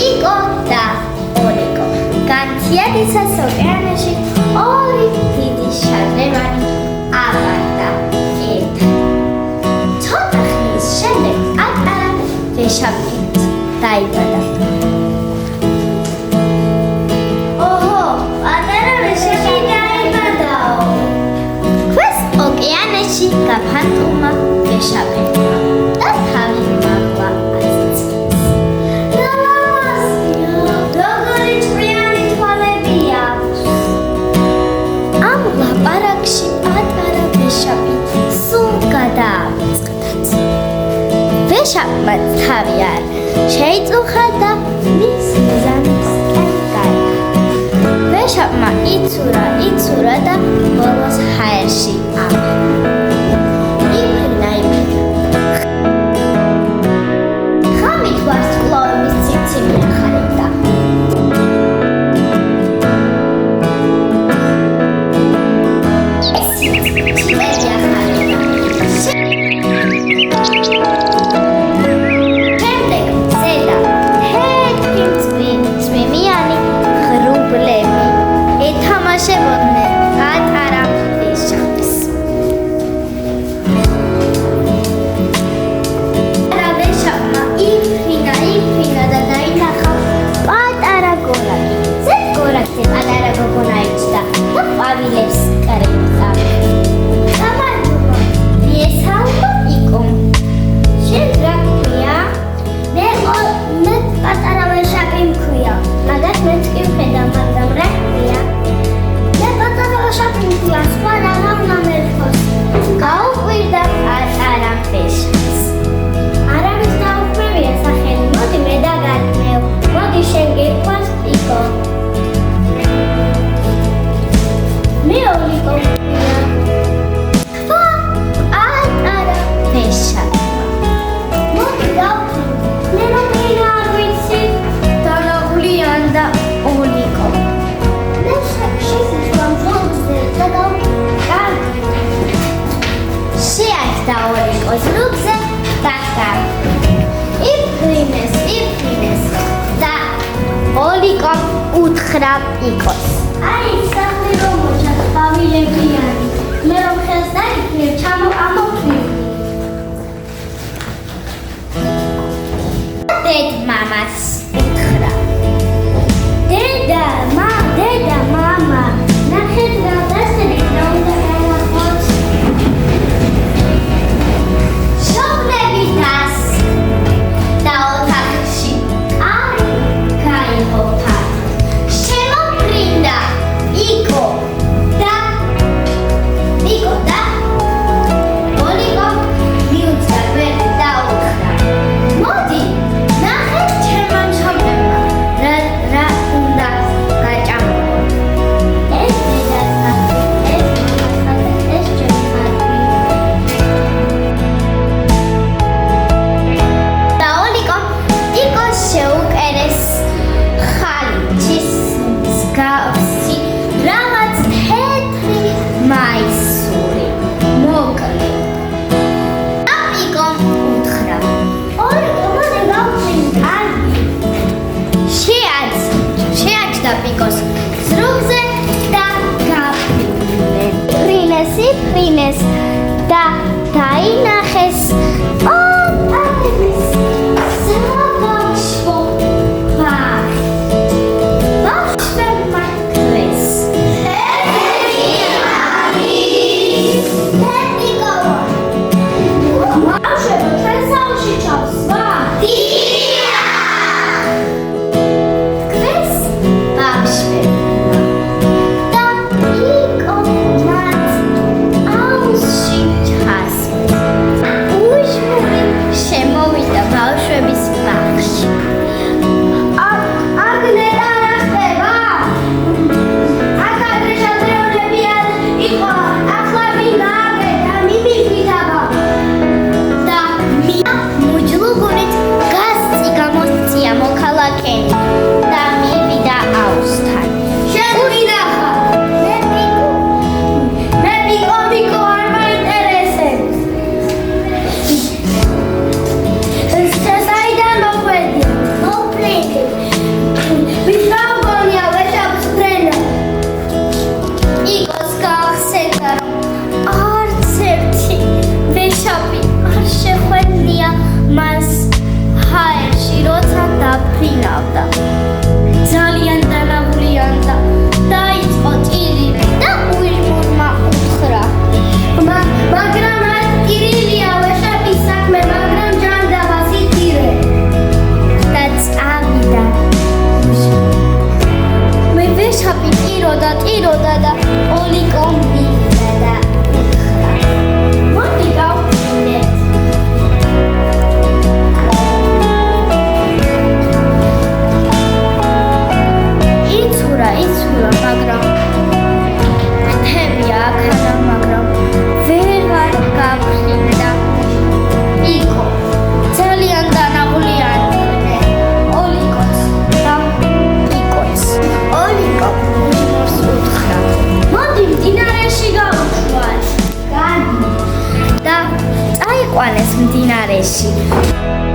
იკო და ოლიკო განთიადისას ოკეანეში ორი დიდი შადრევანი აბარდა ერთად. ცოტა ხნის შემდეგ პატარა ვეშაპიც დაიბადა. ოჰო, პატარა ვეშაპი დაიბადაო. ქვეს ოკეანეში გაფანტულმა ვეშაპებმა და თავი მაღლა აწიწეს. როგორი ჭკვიანი თვალები აქვს. ამ ლაპარაკში პატარა ვეშაპი სულ გადაამწყდათ. ვეშაპმა თავი არ შეიწუხა და მის მიზანისკენ გაიგო. ვეშაპმა იცურა და ბოლოს ჰაერში იფრინა. ხამით ვარსკვლავების ციცივი ახარებდა. და ოლიკოს რუგზე იფრინეს და ოლიკომ უთხრა იკოს. აი, სახლი რომ მოჩა ყვავილებიანი. მე რომ ხელს დაიქნევ, ამოვქმნი. დედ-მამას უთხრა. დედა, მამა, ნახეთ რა დასწრეთ რა უნდა გავაკეთოთ. და ოთახში გაიღო. შემოფრინდა იკო და ოლიკო მიუძდა გვერდი და უთხრა. მოდი, ნახეთ ჩემმა მშობლებმა რა უნდა გაჭამო. ეს დედასა, ეს მამასა, ეს ჩემი ხატი. შეუკერეს ხალიჩის მსგავსი რაღაც თეთრი მაისური მოკლე. იკომ უთხრა. ოლიკო, მოდი გავხსნით კარგი. შეაჯდა პიკოს ზრუგზე და იფრინეს და დაინახეს პატარის და იკო მათ აუზში ჩასვეს. მდინარეში გაუშვათ. და წაიყვანეს მდინარეში.